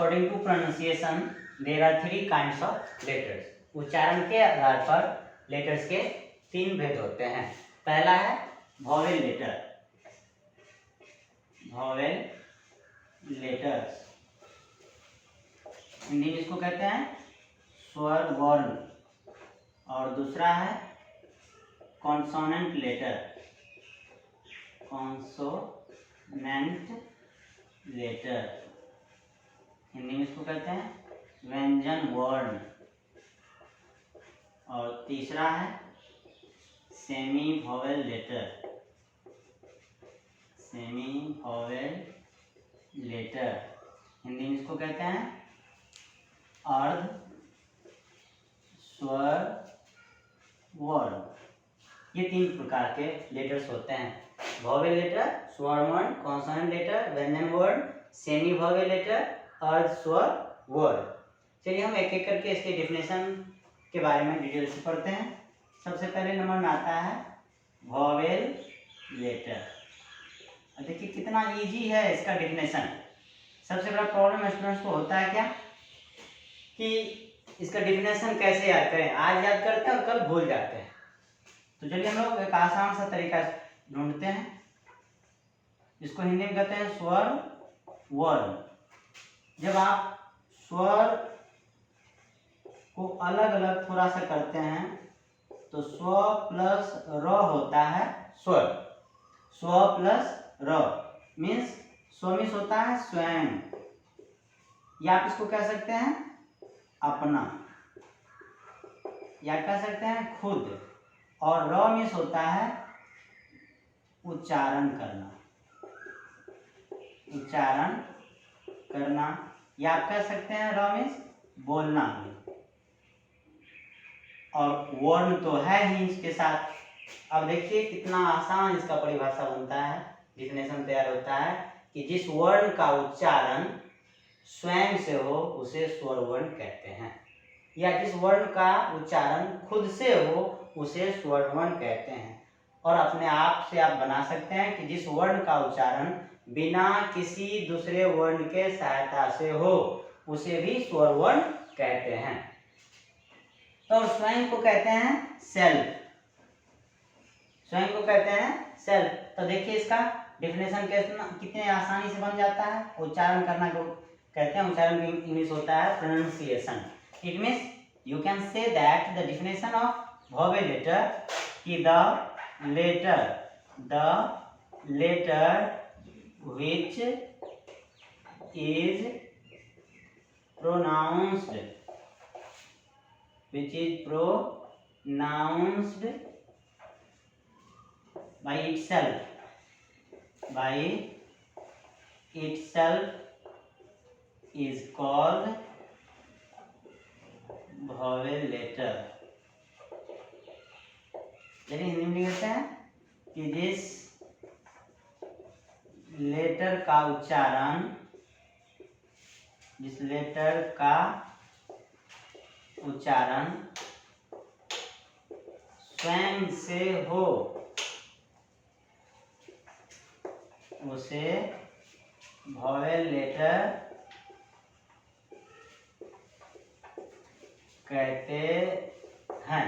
According to pronunciation there are three kinds of letters. उच्चारण के आधार पर लेटर्स के तीन भेद होते हैं। पहला है vowel letter, vowel letters, Hindi में इसको कहते हैं स्वर वर्ण। और दूसरा है consonant letter, consonant letter, Hindi में इसको कहते हैं व्यंजन वर्ण। और तीसरा है semi vowel letter, semi vowel letter, Hindi में इसको कहते हैं अर्ध स्वर वर्ण। ये तीन प्रकार के लेटर्स होते हैं, वॉवेल लेटर, स्वर वर्ण, कॉन्सोनेंट लेटर, व्यंजन वर्ण, सेमी वॉवेल लेटर, अर्ध स्वर वर्ण। चलिए हम एक एक करके इसके डेफिनेशन के बारे में डिटेल से पढ़ते हैं। सबसे पहले नंबर में आता है वॉवेल लेटर। देखिए कितना इजी है इसका डेफिनेशन। सबसे बड़ा प्रॉब्लम स्टूडेंट्स को होता है क्या कि इसका डेफिनेशन कैसे याद करें, आज याद करते हैं और कल भूल जाते हैं। तो चलिए हम लोग एक आसान सा तरीका ढूंढते हैं, इसको हिंदी में कहते हैं स्वर वर्ण। जब आप स्वर को अलग अलग थोड़ा सा करते हैं तो स्व प्लस र होता है स्वर, स्व प्लस र मीन्स स्व मीन्स होता है स्वयं, या आप इसको कह सकते हैं अपना, या कह सकते हैं खुद। और र मीन्स होता है उच्चारण करना, उच्चारण करना, या आप कह सकते हैं र मीन्स बोलना भी। और वर्ण तो है ही इसके साथ। अब देखिए कितना आसान इसका परिभाषा बनता है, डेफिनेशन तैयार होता है कि जिस वर्ण का उच्चारण स्वयं से हो उसे स्वर वर्ण कहते हैं, या जिस वर्ण का उच्चारण खुद से हो उसे स्वर वर्ण कहते हैं। और अपने आप से आप बना सकते हैं कि जिस वर्ण का उच्चारण बिना किसी दूसरे वर्ण के सहायता से हो उसे भी स्वर वर्ण कहते हैं। तो स्वयं को कहते हैं सेल्फ, स्वयं को कहते हैं सेल्फ। तो देखिए इसका डेफिनेशन कितने आसानी से बन जाता है। उच्चारण करना को कहते हैं, उच्चारण की इंग्लिश होता है pronunciation. It means you can say that the definition of vowel letter कि the letter which is pronounced by itself is called vowel letter। चलिए हिंदी में कहते हैं कि जिस लेटर का उच्चारण, जिस लेटर का उच्चारण स्वयं से हो उसे वॉवेल लेटर कहते हैं।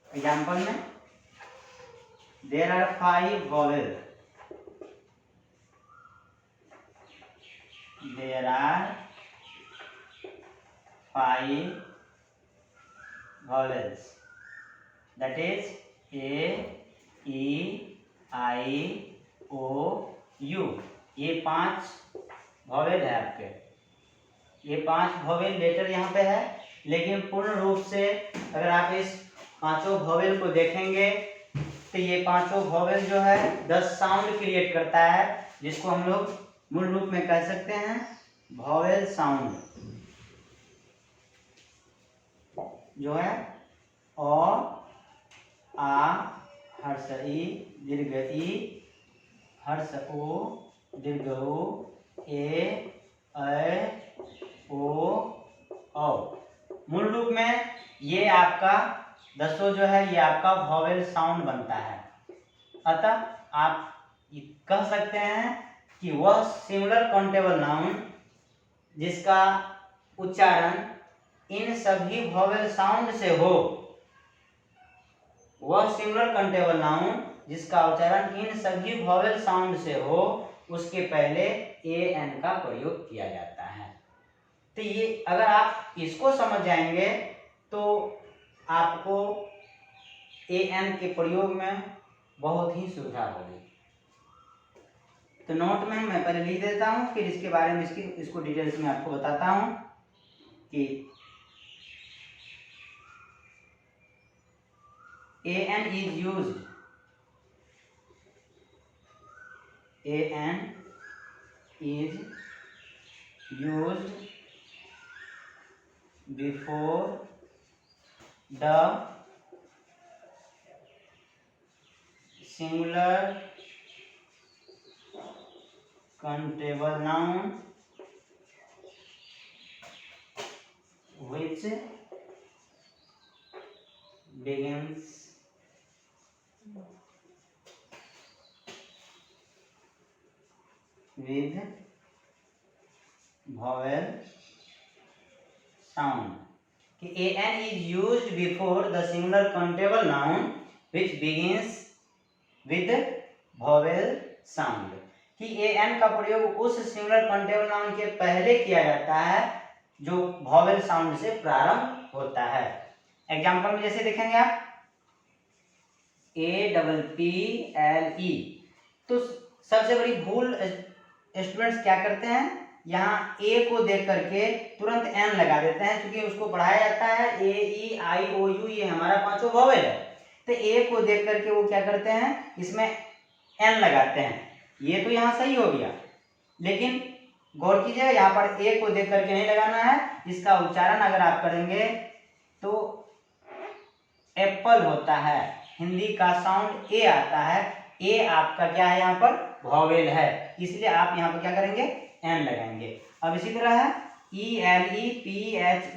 एग्जाम्पल में there are 5 vowel, there are 5 vowels, that is A, E, I, O, U। ये 5 वॉवेल है आपके, ये 5 वॉवेल लेटर यहाँ पे है। लेकिन पूर्ण रूप से अगर आप इस पांचों वॉवेल को देखेंगे तो ये पांचों वॉवेल जो है 10 साउंड क्रिएट करता है, जिसको हम लोग मूल रूप में कह सकते हैं वॉवेल साउंड, जो है अ, आ, हर्ष ई, दीर्घ ई, हर्ष ओ, दीर्घ ओ, ए, ओ, औ। मूल रूप में ये आपका 10 जो है ये आपका वॉवेल साउंड बनता है। अतः आप कह सकते हैं कि वह सिंगुलर काउंटेबल नाउन जिसका उच्चारण इन सभी वॉवेल साउंड से हो, वह सिंगुलर काउंटेबल नाउन जिसका उच्चारण इन सभी वॉवेल साउंड से हो, उसके पहले ए एन का प्रयोग किया जाता है। तो ये अगर आप इसको समझ जाएंगे तो आपको ए एन के प्रयोग में बहुत ही सुविधा होगी। तो नोट में मैं पहले लिख देता हूँ, फिर इसके बारे में इसको डिटेल्स में आपको बताता हूँ कि a an is used, a an is used before the singular countable noun which begins with vowel sound। कि an is used before the singular countable noun which begins with vowel sound। कि an का प्रयोग उस singular countable noun के पहले किया जाता है जो वॉवेल साउंड से प्रारंभ होता है। एग्जांपल में जैसे देखेंगे आप APPLE, तो सबसे बड़ी भूल स्टूडेंट्स क्या करते हैं, यहाँ ए को देख करके तुरंत एन लगा देते हैं, क्योंकि उसको पढ़ाया जाता है AEIOU, ये हमारा पांचों वॉवेल है। तो ए को देख करके वो क्या करते हैं, इसमें एन लगाते हैं। ये तो यहाँ सही हो गया, लेकिन गौर कीजिए यहाँ पर ए को देख करके नहीं लगाना है। इसका उच्चारण अगर आप करेंगे तो एप्पल होता है, हिंदी का साउंड ए आता है। ए आपका क्या है, यहाँ पर वॉवेल है, इसलिए आप यहाँ पर क्या करेंगे, एन लगाएंगे। अब इसी तरह है ELEPHANT।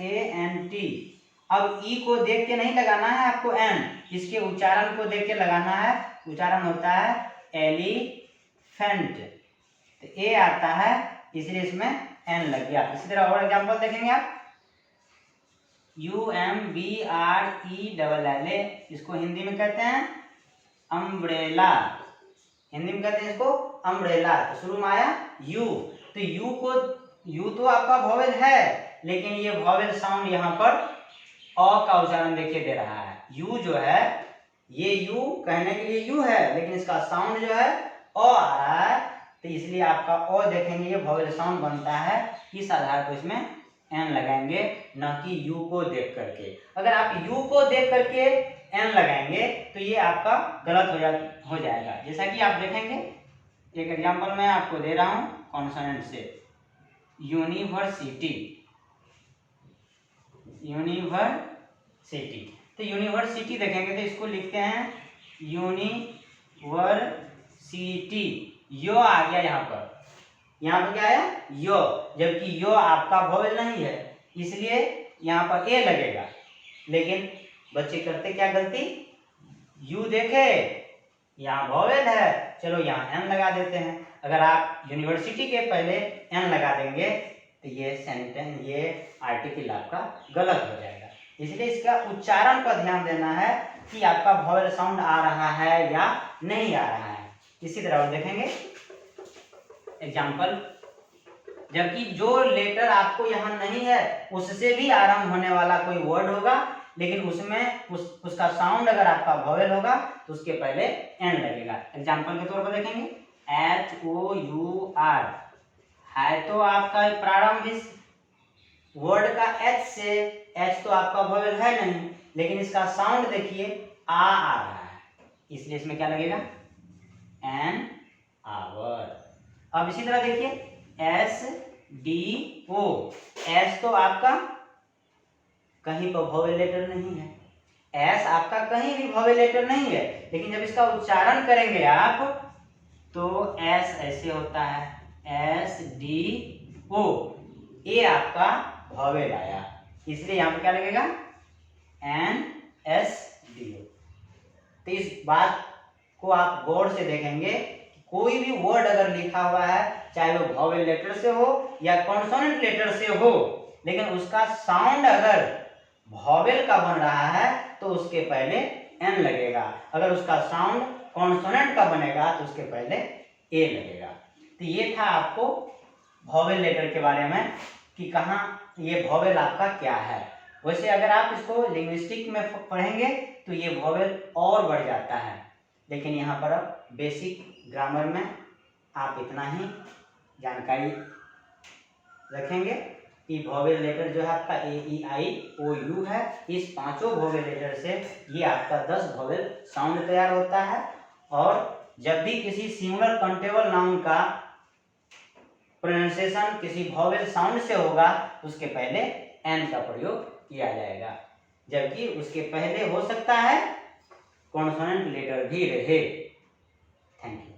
अब ई को देख के नहीं लगाना है आपको एन, इसके उच्चारण को देख के लगाना है। उच्चारण होता है एलिफेंट, तो ए आता है इसलिए इसमें एन लग गया। इसी तरह और एग्जांपल देखेंगे आप UMBRELLA, इसको हिंदी में कहते हैं अम्ब्रेला, हिंदी में कहते हैं इसको अम्ब्रेला। तो शुरू में आया यू, तो यू तो आपका वॉवेल है, लेकिन ये वॉवेल साउंड यहाँ पर अ का उच्चारण देखिए दे रहा है। यू जो है, ये यू कहने के लिए यू है, लेकिन इसका साउंड जो है अ आ रहा है, तो इसलिए आपका अ देखेंगे ये वॉवेल साउंड बनता है। इस आधार पर इसमें एन लगाएंगे, न कि यू को देख करके। अगर आप यू को देख करके एन लगाएंगे तो ये आपका गलत हो जाएगा। जैसा कि आप देखेंगे, एक एग्जांपल मैं आपको दे रहा हूं कॉन्सोनेंट से, यूनिवर्सिटी। तो यूनिवर्सिटी देखेंगे तो इसको लिखते हैं यूनिवर्सिटी, यो आ गया यहाँ पर क्या है यो, जबकि यो आपका वॉवेल नहीं है, इसलिए यहाँ पर ए लगेगा। लेकिन बच्चे करते क्या गलती, यू देखे यहाँ वॉवेल है, चलो यहाँ एन लगा देते हैं। अगर आप यूनिवर्सिटी के पहले एन लगा देंगे तो ये सेंटेंस, ये आर्टिकल आपका गलत हो जाएगा। इसलिए इसका उच्चारण पर ध्यान देना है कि आपका वॉवेल साउंड आ रहा है या नहीं आ रहा है। इसी तरह देखेंगे एग्जाम्पल, जबकि जो लेटर आपको यहाँ नहीं है उससे भी आरंभ होने वाला कोई वर्ड होगा, लेकिन उसमें उसका साउंड अगर आपका वॉवेल होगा तो उसके पहले एन लगेगा। एग्जाम्पल के तौर पर देखेंगे HOUR है, तो आपका प्रारंभ इस वर्ड का एच से, एच तो आपका वॉवेल है नहीं, लेकिन इसका साउंड देखिए आ रहा है, इसलिए इसमें क्या लगेगा, एन आवर। अब इसी तरह देखिए SDO, एस तो आपका कहीं पर वॉवेल लेटर नहीं है, एस आपका कहीं भी वॉवेल लेटर नहीं है, लेकिन जब इसका उच्चारण करेंगे आप तो एस ऐसे होता है SDO, ए आपका वॉवेल आया, इसलिए यहाँ पर क्या लगेगा, NSDO। तो इस बात को आप गौर से देखेंगे कि कोई भी वर्ड अगर लिखा हुआ है, चाहे वो वॉवेल लेटर से हो या कॉन्सोनेंट लेटर से हो, लेकिन उसका साउंड अगर वॉवेल का बन रहा है तो उसके पहले एन लगेगा। अगर उसका साउंड कॉन्सोनेंट का बनेगा तो उसके पहले ए लगेगा। तो ये था आपको वॉवेल लेटर के बारे में कि कहाँ ये वॉवेल आपका क्या है। वैसे अगर आप इसको लिंग्विस्टिक में पढ़ेंगे तो ये वॉवेल और बढ़ जाता है, लेकिन यहाँ पर अब बेसिक ग्रामर में आप इतना ही जानकारी रखेंगे कि वॉवेल लेटर जो है आपका ए ई आई ओ यू है। इस पांचों वॉवेल लेटर से ये आपका 10 वॉवेल साउंड तैयार होता है। और जब भी किसी सिंगुलर काउंटेबल नाउन का प्रोनाउंसिएशन किसी वॉवेल साउंड से होगा उसके पहले एन का प्रयोग किया जाएगा, जबकि उसके पहले हो सकता है कॉन्सोनेंट लेटर भी रहे। Thank you.